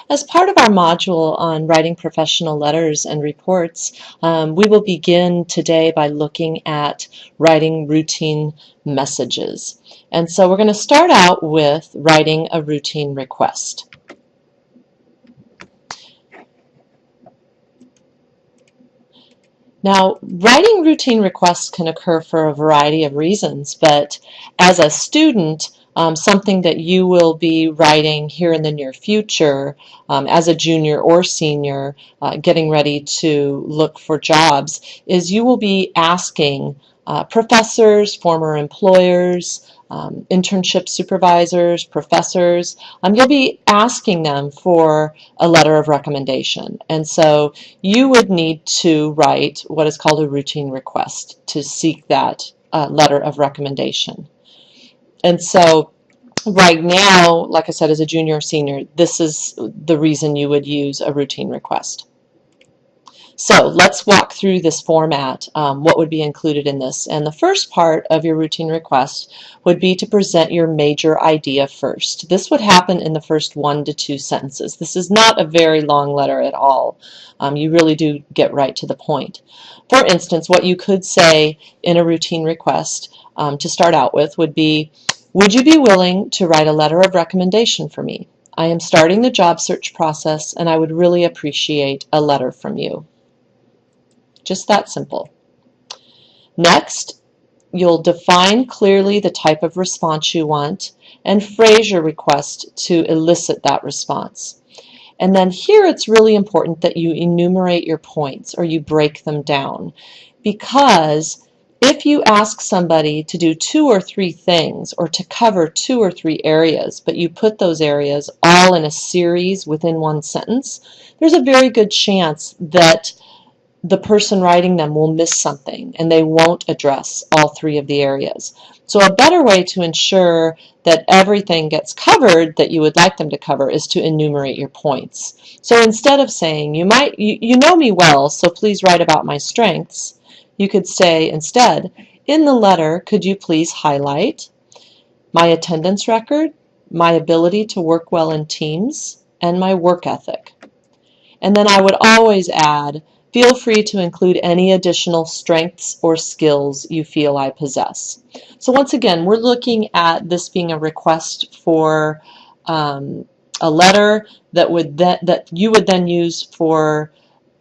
As part of our module on writing professional letters and reports, we will begin today by looking at writing routine messages. And so we're going to start out with writing a routine request. Now, writing routine requests can occur for a variety of reasons, but as a student, something that you will be writing here in the near future as a junior or senior getting ready to look for jobs is you will be asking professors, former employers, internship supervisors, professors, you'll be asking them for a letter of recommendation. And so you would need to write what is called a routine request to seek that letter of recommendation. And so right now, like I said, as a junior or senior, this is the reason you would use a routine request. So let's walk through this format, what would be included in this. And the first part of your routine request would be to present your major idea first. This would happen in the first 1 to 2 sentences. This is not a very long letter at all. You really do get right to the point. For instance, what you could say in a routine request to start out with would be, would you be willing to write a letter of recommendation for me? I am starting the job search process and I would really appreciate a letter from you. Just that simple. Next, you'll define clearly the type of response you want and phrase your request to elicit that response. And then here it's really important that you enumerate your points or you break them down, because if you ask somebody to do 2 or 3 things or to cover 2 or 3 areas, but you put those areas all in a series within one sentence, there's a very good chance that the person writing them will miss something and they won't address all 3 of the areas. So a better way to ensure that everything gets covered that you would like them to cover is to enumerate your points. So instead of saying, you know me well, so please write about my strengths, you could say instead, in the letter, could you please highlight my attendance record, my ability to work well in teams, and my work ethic. And then I would always add, feel free to include any additional strengths or skills you feel I possess. So once again, we're looking at this being a request for a letter that you would then use for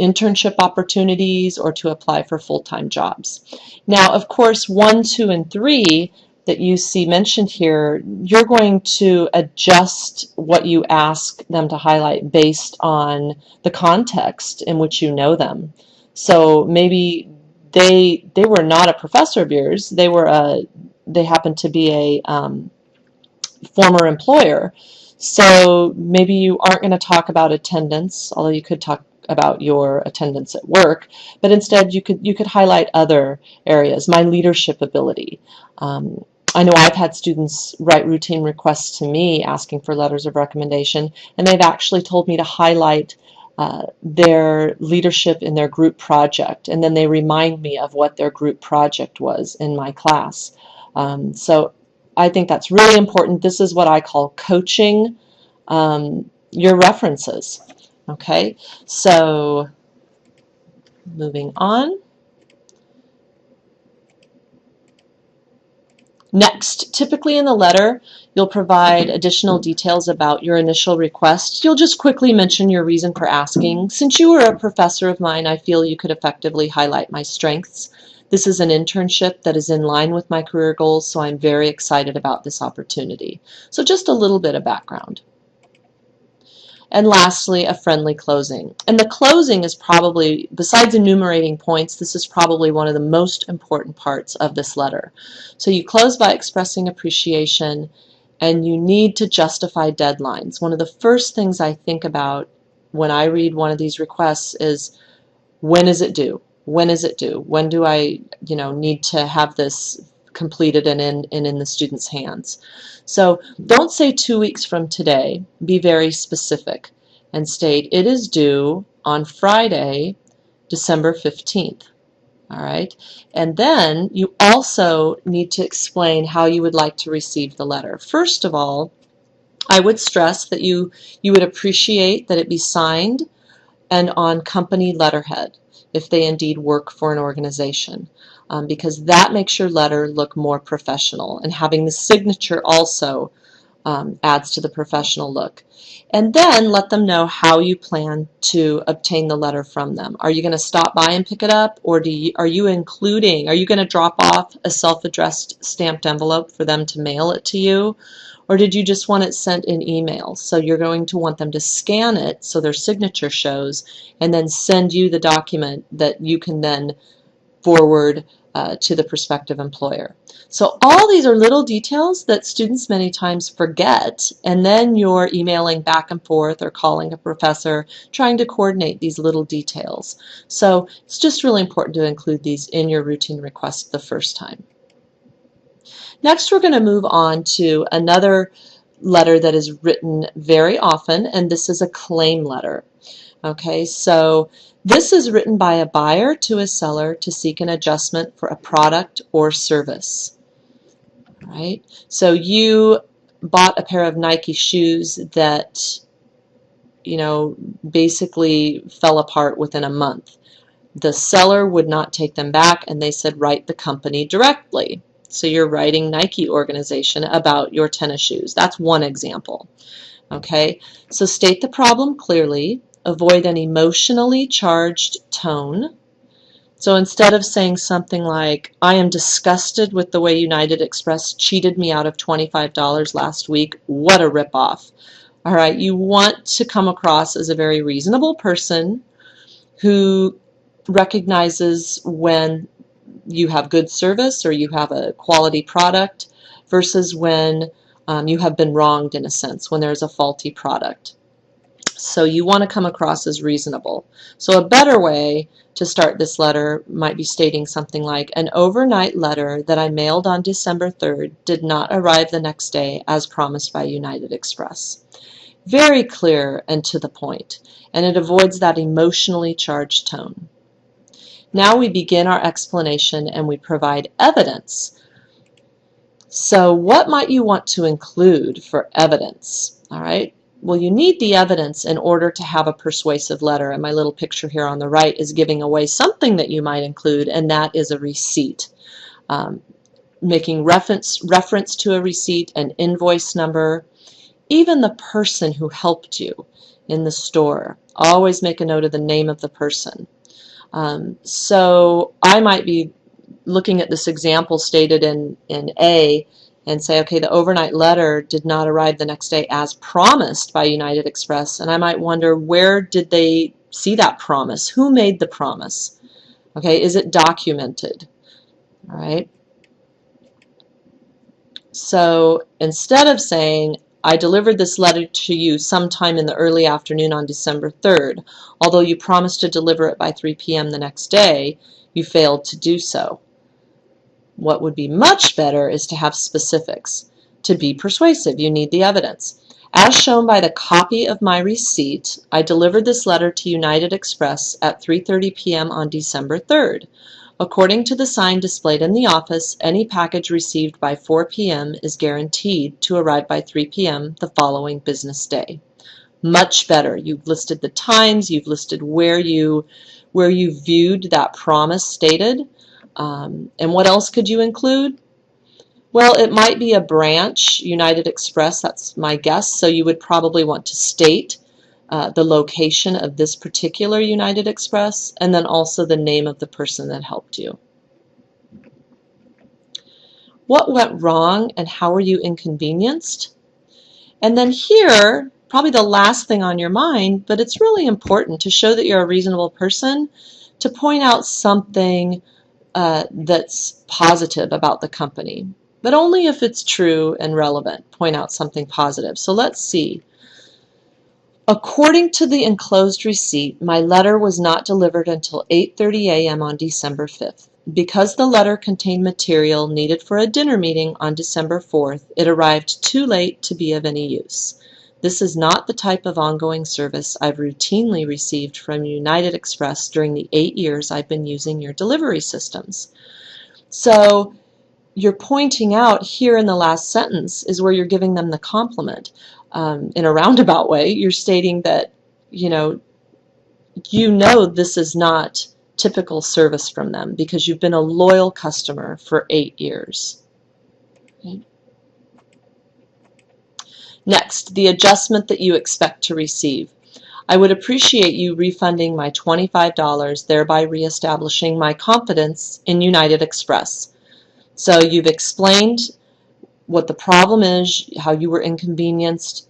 internship opportunities or to apply for full-time jobs. Now, of course, 1, 2, and 3 that you see mentioned here, you're going to adjust what you ask them to highlight based on the context in which you know them. So maybe they were not a professor of yours, they happened to be a former employer. So maybe you aren't going to talk about attendance, although you could talk about your attendance at work, but instead you could highlight other areas. My leadership ability. I know I've had students write routine requests to me asking for letters of recommendation, and they've actually told me to highlight their leadership in their group project, and then they remind me of what their group project was in my class. So I think that's really important. This is what I call coaching your references. Okay, so moving on. Next, typically in the letter, you'll provide additional details about your initial request. You'll just quickly mention your reason for asking. Since you were a professor of mine, I feel you could effectively highlight my strengths. This is an internship that is in line with my career goals, so I'm very excited about this opportunity. So just a little bit of background. And lastly, a friendly closing. And the closing is probably, besides enumerating points, this is probably one of the most important parts of this letter. So you close by expressing appreciation, and you need to justify deadlines. One of the first things I think about when I read one of these requests is, when is it due? When is it due? When do I, need to have this completed and in the student's hands? So don't say 2 weeks from today. Be very specific and state it is due on Friday, December 15th. All right, and then you also need to explain how you would like to receive the letter. First of all, I would stress that you would appreciate that it be signed and on company letterhead if they indeed work for an organization, because that makes your letter look more professional, and having the signature also adds to the professional look. And then let them know how you plan to obtain the letter from them. Are you going to stop by and pick it up, or are you going to drop off a self-addressed stamped envelope for them to mail it to you? Or did you just want it sent in email? So you're going to want them to scan it so their signature shows, and then send you the document that you can then forward to the prospective employer. So all these are little details that students many times forget, and then you're emailing back and forth or calling a professor trying to coordinate these little details. So it's just really important to include these in your routine request the first time. Next, we're going to move on to another letter that is written very often, and this is a claim letter. Okay, so this is written by a buyer to a seller to seek an adjustment for a product or service. Right? So you bought a pair of Nike shoes that, basically fell apart within a month. The seller would not take them back, and they said write the company directly. So you're writing Nike organization about your tennis shoes. That's one example. Okay, so state the problem clearly. Avoid an emotionally charged tone. So instead of saying something like, I am disgusted with the way United Express cheated me out of $25 last week, what a ripoff. All right, you want to come across as a very reasonable person who recognizes when you have good service or you have a quality product versus when you have been wronged, in a sense, when there's a faulty product. So you want to come across as reasonable. So a better way to start this letter might be stating something like, an overnight letter that I mailed on December 3rd did not arrive the next day as promised by United Express. Very clear and to the point, and it avoids that emotionally charged tone. Now we begin our explanation and we provide evidence. So what might you want to include for evidence? All right. Well, you need the evidence in order to have a persuasive letter, and my little picture here on the right is giving away something that you might include, and that is a receipt. Making reference to a receipt, an invoice number, even the person who helped you in the store. Always make a note of the name of the person. So I might be looking at this example stated in A and say, okay, the overnight letter did not arrive the next day as promised by United Express, and I might wonder, where did they see that promise? Who made the promise? Okay, is it documented? All right. So instead of saying, I delivered this letter to you sometime in the early afternoon on December 3rd, although you promised to deliver it by 3 p.m. the next day, you failed to do so. What would be much better is to have specifics. To be persuasive, you need the evidence. As shown by the copy of my receipt, I delivered this letter to United Express at 3:30 p.m. on December 3rd. According to the sign displayed in the office, any package received by 4 p.m. is guaranteed to arrive by 3 p.m. the following business day. Much better. You've listed the times, you've listed where you viewed that promise stated. And what else could you include? Well, it might be a branch, United Express, that's my guess, so you would probably want to state the location of this particular United Express, and then also the name of the person that helped you. What went wrong and how were you inconvenienced? And then here, probably the last thing on your mind, but it's really important to show that you're a reasonable person, to point out something that's positive about the company, but only if it's true and relevant. Point out something positive. So let's see. According to the enclosed receipt, my letter was not delivered until 8:30 a.m. on December 5th. Because the letter contained material needed for a dinner meeting on December 4th, it arrived too late to be of any use. This is not the type of ongoing service I've routinely received from United Express during the 8 years I've been using your delivery systems. So you're pointing out here in the last sentence is where you're giving them the compliment. in a roundabout way, you're stating that, you know this is not typical service from them because you've been a loyal customer for 8 years. Okay. Next, the adjustment that you expect to receive. I would appreciate you refunding my $25, thereby reestablishing my confidence in United Express. So you've explained what the problem is, how you were inconvenienced,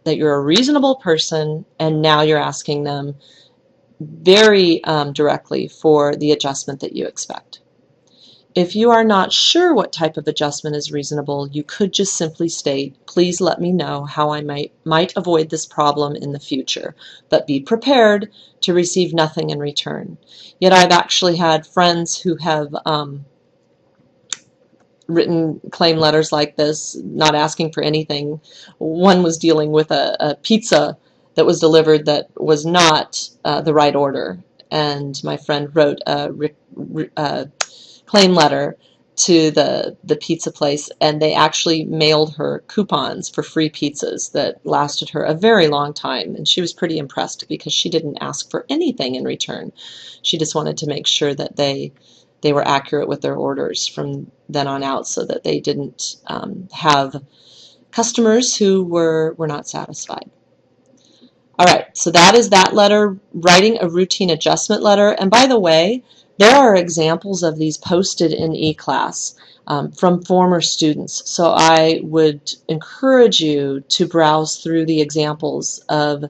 that you're a reasonable person, and now you're asking them very directly for the adjustment that you expect. If you are not sure what type of adjustment is reasonable, you could just simply state, please let me know how I might avoid this problem in the future, but be prepared to receive nothing in return. Yet I've actually had friends who have written claim letters like this, not asking for anything. One was dealing with a pizza that was delivered that was not the right order, and my friend wrote a claim letter to the pizza place, and they actually mailed her coupons for free pizzas that lasted her a very long time, and she was pretty impressed because she didn't ask for anything in return. She just wanted to make sure that they were accurate with their orders from then on out so that they didn't have customers who were not satisfied. All right, so that is that letter, writing a routine adjustment letter. And by the way, there are examples of these posted in eClass from former students. So I would encourage you to browse through the examples of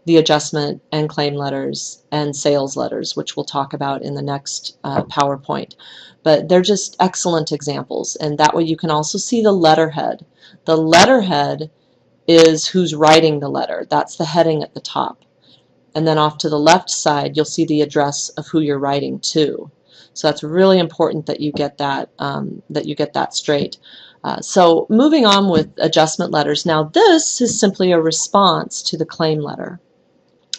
the adjustment and claim letters and sales letters, which we'll talk about in the next PowerPoint. But they're just excellent examples, and that way you can also see the letterhead. The letterhead is who's writing the letter. That's the heading at the top. And then off to the left side, you'll see the address of who you're writing to. So that's really important that you get that straight. So moving on with adjustment letters. Now this is simply a response to the claim letter.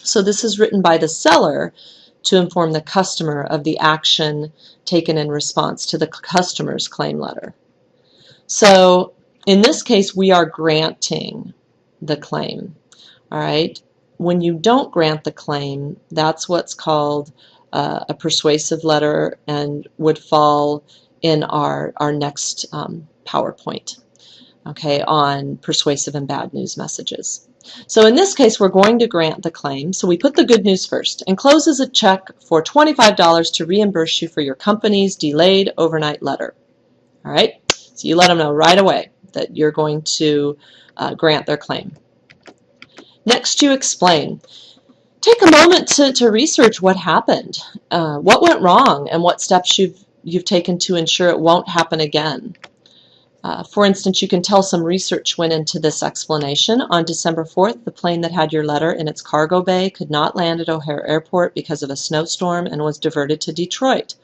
So this is written by the seller to inform the customer of the action taken in response to the customer's claim letter. So in this case, we are granting the claim. All right. When you don't grant the claim, that's what's called a persuasive letter and would fall in our next PowerPoint, okay, on persuasive and bad news messages. So in this case, we're going to grant the claim. So we put the good news first. Encloses a check for $25 to reimburse you for your company's delayed overnight letter. All right. So you let them know right away that you're going to grant their claim. Next, you explain. Take a moment to research what happened, what went wrong, and what steps you've taken to ensure it won't happen again. For instance, you can tell some research went into this explanation. On December 4th, the plane that had your letter in its cargo bay could not land at O'Hare Airport because of a snowstorm and was diverted to Detroit.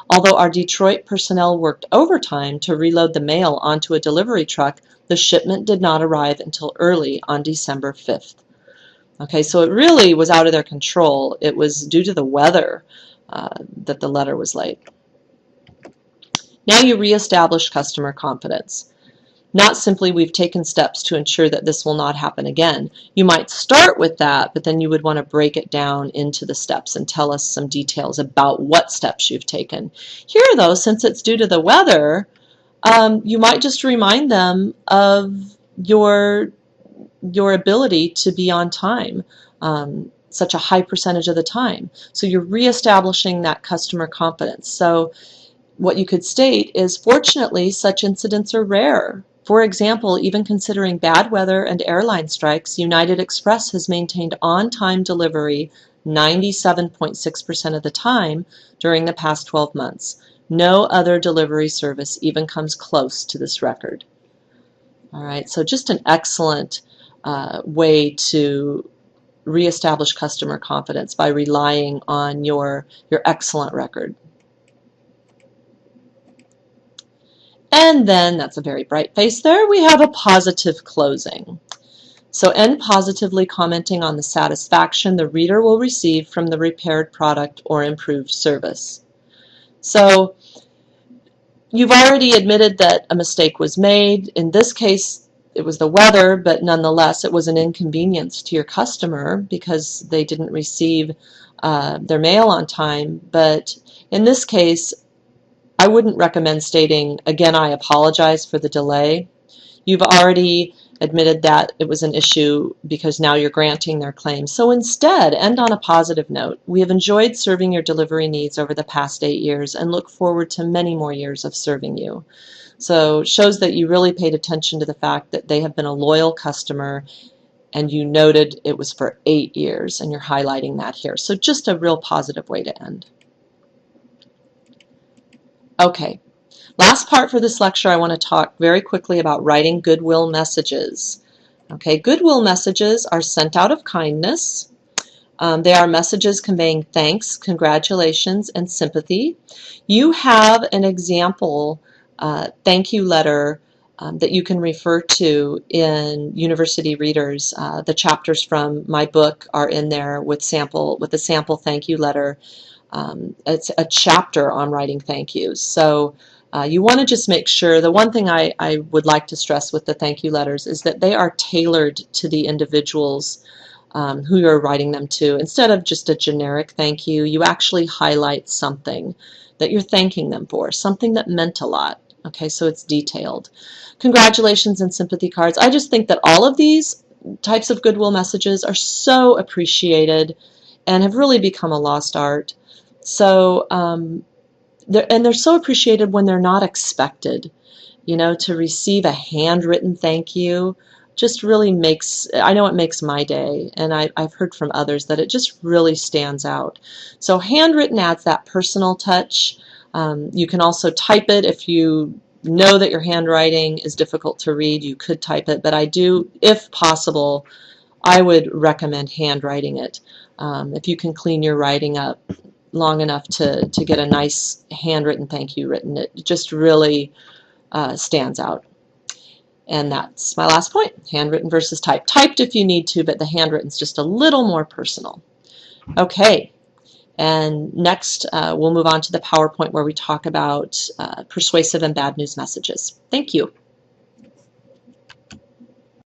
Although our Detroit personnel worked overtime to reload the mail onto a delivery truck, the shipment did not arrive until early on December 5th. Okay, so it really was out of their control. It was due to the weather that the letter was late. Now you reestablish customer confidence. Not simply we've taken steps to ensure that this will not happen again. You might start with that, but then you would want to break it down into the steps and tell us some details about what steps you've taken. Here, though, since it's due to the weather, you might just remind them of your ability to be on time, such a high percentage of the time. So you're reestablishing that customer confidence. So what you could state is, fortunately, such incidents are rare. For example, even considering bad weather and airline strikes, United Express has maintained on-time delivery 97.6% of the time during the past 12 months. No other delivery service even comes close to this record. All right, so just an excellent way to reestablish customer confidence by relying on your excellent record. And then, that's a very bright face there, we have a positive closing. So end positively, commenting on the satisfaction the reader will receive from the repaired product or improved service. So you've already admitted that a mistake was made. In this case, it was the weather, but nonetheless it was an inconvenience to your customer because they didn't receive their mail on time. But in this case, I wouldn't recommend stating, again, I apologize for the delay. You've already admitted that it was an issue because now you're granting their claim. So instead, end on a positive note. We have enjoyed serving your delivery needs over the past 8 years and look forward to many more years of serving you. So it shows that you really paid attention to the fact that they have been a loyal customer, and you noted it was for 8 years, and you're highlighting that here. So just a real positive way to end. Okay, last part for this lecture, I want to talk very quickly about writing goodwill messages. Okay, goodwill messages are sent out of kindness. They are messages conveying thanks, congratulations, and sympathy. You have an example thank you letter that you can refer to in University Readers. The chapters from my book are in there with a sample thank you letter. It's a chapter on writing thank yous. So you want to just make sure, the one thing I would like to stress with the thank you letters is that they are tailored to the individuals who you're writing them to. Instead of just a generic thank you, you actually highlight something that you're thanking them for, something that meant a lot. Okay, so it's detailed. Congratulations and sympathy cards. I just think that all of these types of goodwill messages are so appreciated and have really become a lost art. So, they're so appreciated when they're not expected. You know, to receive a handwritten thank you just really makes, I know it makes my day, and I've heard from others that it just really stands out. So handwritten adds that personal touch. You can also type it if you know that your handwriting is difficult to read. You could type it, but I do, if possible, I would recommend handwriting it. If you can clean your writing up long enough to get a nice handwritten thank you written, it just really stands out. And that's my last point, handwritten versus typed. Typed if you need to, but the handwritten is just a little more personal. Okay, and next we'll move on to the PowerPoint where we talk about persuasive and bad news messages. Thank you.